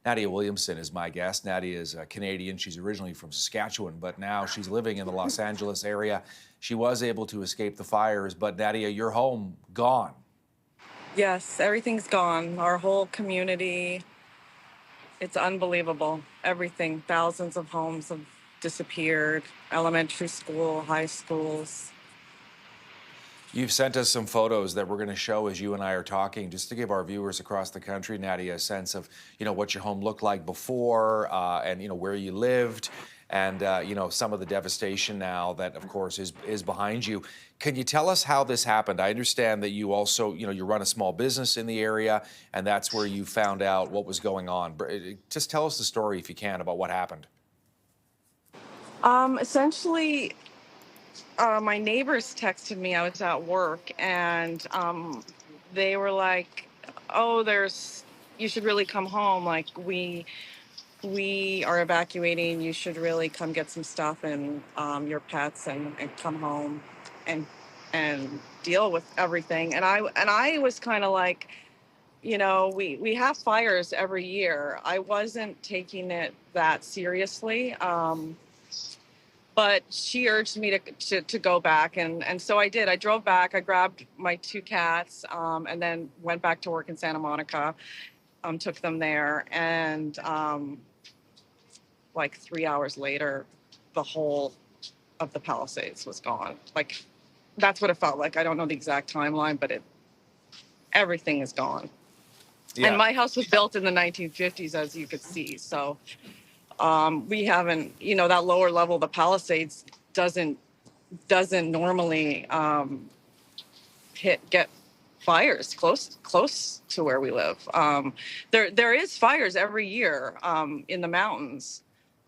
Nadia Williamson is my guest. Nadia is a Canadian. She's originally from Saskatchewan, but now she's living in the Los Angeles area. She was able to escape the fires, but Nadia, your home gone. Yes, everything's gone. Our whole community, it's unbelievable. Everything. Thousands of homes have disappeared. Elementary school, high schools. You've sent us some photos that we're going to show as you and I are talking, just to give our viewers across the country, Nadia, a sense of, what your home looked like before, and, where you lived, and, some of the devastation now that, of course, is behind you. Can you tell us how this happened? I understand that you also, you run a small business in the area, and that's where you found out what was going on. Just tell us the story, if you can, about what happened. Essentially, my neighbors texted me. I was at work, and they were like, "Oh, you should really come home. Like we are evacuating. You should really come get some stuff and your pets and come home and deal with everything." And I was kind of like, we have fires every year. I wasn't taking it that seriously. But she urged me to go back, and so I did. I drove back. I grabbed my two cats, and then went back to work in Santa Monica. Took them there, and like 3 hours later, the whole of the Palisades was gone. Like, that's what it felt like. I don't know the exact timeline, but everything is gone. Yeah. And my house was built in the 1950s, as you could see. So we haven't, that lower level, the Palisades doesn't normally get fires close to where we live. There is fires every year in the mountains,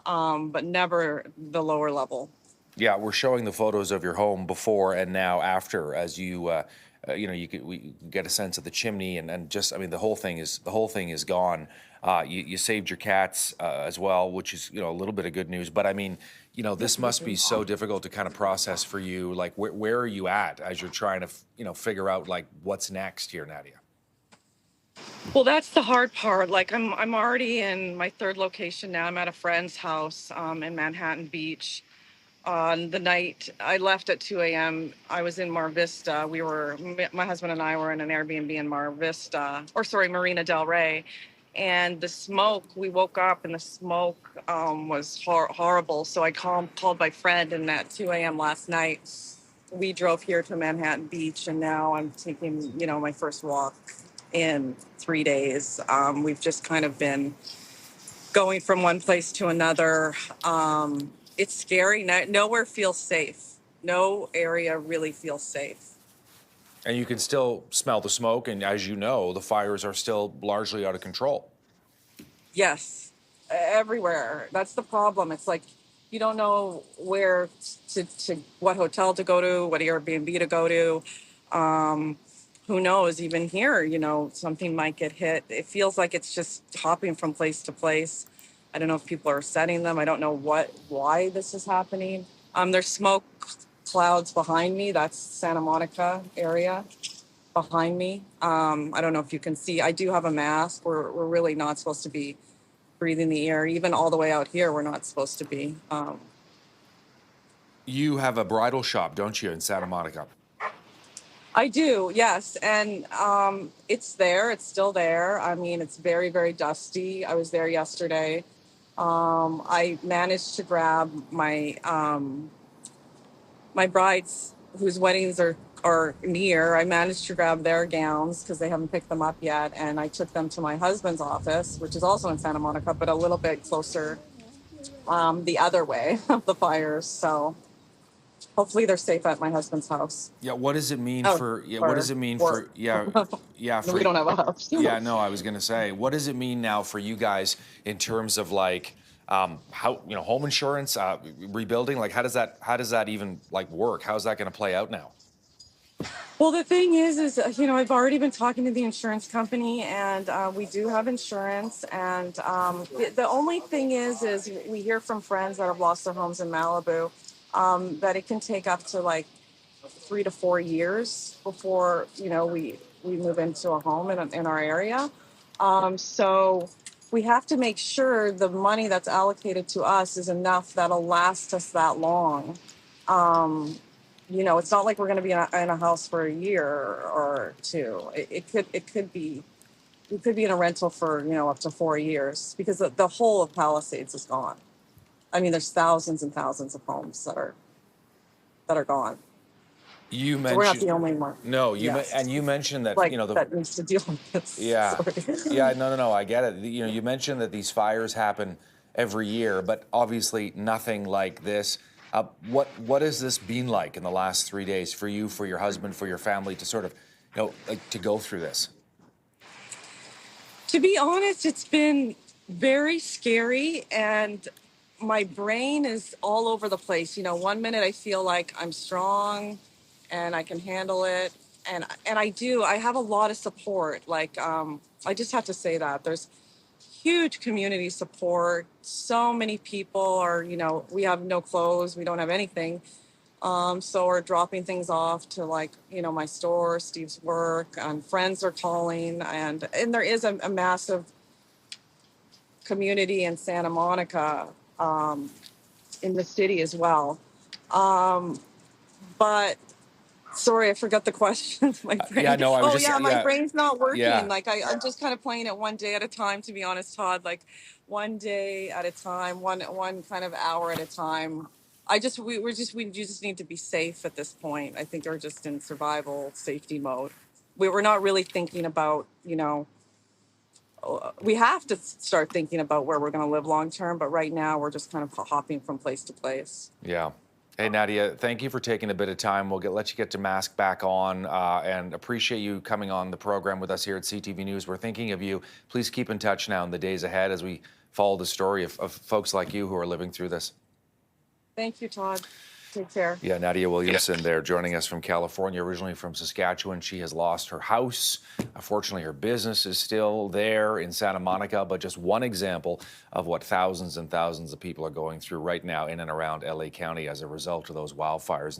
but never the lower level. Yeah, we're showing the photos of your home before and now after, as we get a sense of the chimney and just, the whole thing is gone. You saved your cats as well, which is, a little bit of good news. But this must be so difficult to kind of process for you. Like, where are you at as you're trying to, figure out like what's next here, Nadia? Well, that's the hard part. Like, I'm already in my third location now. I'm at a friend's house in Manhattan Beach. On the night I left at 2 a.m., I was in Mar Vista. My husband and I were in an Airbnb in Marina Del Rey. And the smoke, we woke up and the smoke was horrible. So I called my friend, and at 2 a.m. last night, we drove here to Manhattan Beach, and now I'm taking, my first walk in 3 days. We've just kind of been going from one place to another. It's scary. Nowhere feels safe. No area really feels safe. And you can still smell the smoke, and as you know, the fires are still largely out of control. Yes, everywhere. That's the problem. It's like you don't know where what hotel to go to, what Airbnb to go to. Who knows? Even here, something might get hit. It feels like it's just hopping from place to place. I don't know if people are setting them. I don't know why this is happening. There's smoke clouds behind me. That's Santa Monica area behind me. I don't know if you can see. I do have a mask. We're really not supposed to be breathing the air. Even all the way out here, we're not supposed to be. You have a bridal shop, don't you, in Santa Monica? I do, yes. And it's there. It's still there. It's very, very dusty. I was there yesterday. I managed to grab my brides whose weddings are near. I managed to grab their gowns because they haven't picked them up yet. And I took them to my husband's office, which is also in Santa Monica, but a little bit closer the other way of the fires. So hopefully they're safe at my husband's house. Yeah, what does it mean for We don't have a house. Yeah, no, I was going to say, what does it mean now for you guys in terms of like how, home insurance, rebuilding? Like, how does that even like work? How's that going to play out now? Well, the thing is, I've already been talking to the insurance company, and we do have insurance. And the only thing is we hear from friends that have lost their homes in Malibu that it can take up to like 3 to 4 years before, we move into a home in our area. So we have to make sure the money that's allocated to us is enough that'll last us that long. Um, it's not like we're going to be in a house for a year or two. It could be we could be in a rental for up to 4 years because the whole of Palisades is gone. I mean, there's thousands and thousands of homes that are gone. You So we're not mentioned the only one. no, Yes, you mentioned that like that needs to deal with this. yeah, Sorry. yeah, no, I get it. You mentioned that these fires happen every year, but obviously nothing like this. What has this been like in the last 3 days for you, for your husband, for your family to sort of, like to go through this? To be honest, it's been very scary and my brain is all over the place. One minute I feel like I'm strong and I can handle it. And I do. I have a lot of support. Like I just have to say that there's huge community support. So many people are, we have no clothes, we don't have anything. So we're dropping things off to like, my store, Steve's work, and friends are calling, and there is a massive community in Santa Monica, in the city as well. But sorry, I forgot the question. My Yeah, brain. no, I was Oh just yeah, my yeah, brain's not working. yeah. Like I'm just kind of playing it one day at a time. To be honest, Todd, like one day at a time, one kind of hour at a time. We just need to be safe at this point. I think we're just in survival safety mode. We're not really thinking about we have to start thinking about where we're going to live long term. But right now, we're just kind of hopping from place to place. Yeah. Hey, Nadia, thank you for taking a bit of time. We'll let you get to mask back on and appreciate you coming on the program with us here at CTV News. We're thinking of you. Please keep in touch now in the days ahead as we follow the story of folks like you who are living through this. Thank you, Todd. Take care. Yeah, Nadia Williamson there joining us from California, originally from Saskatchewan. She has lost her house. Unfortunately, her business is still there in Santa Monica, but just one example of what thousands and thousands of people are going through right now in and around LA County as a result of those wildfires.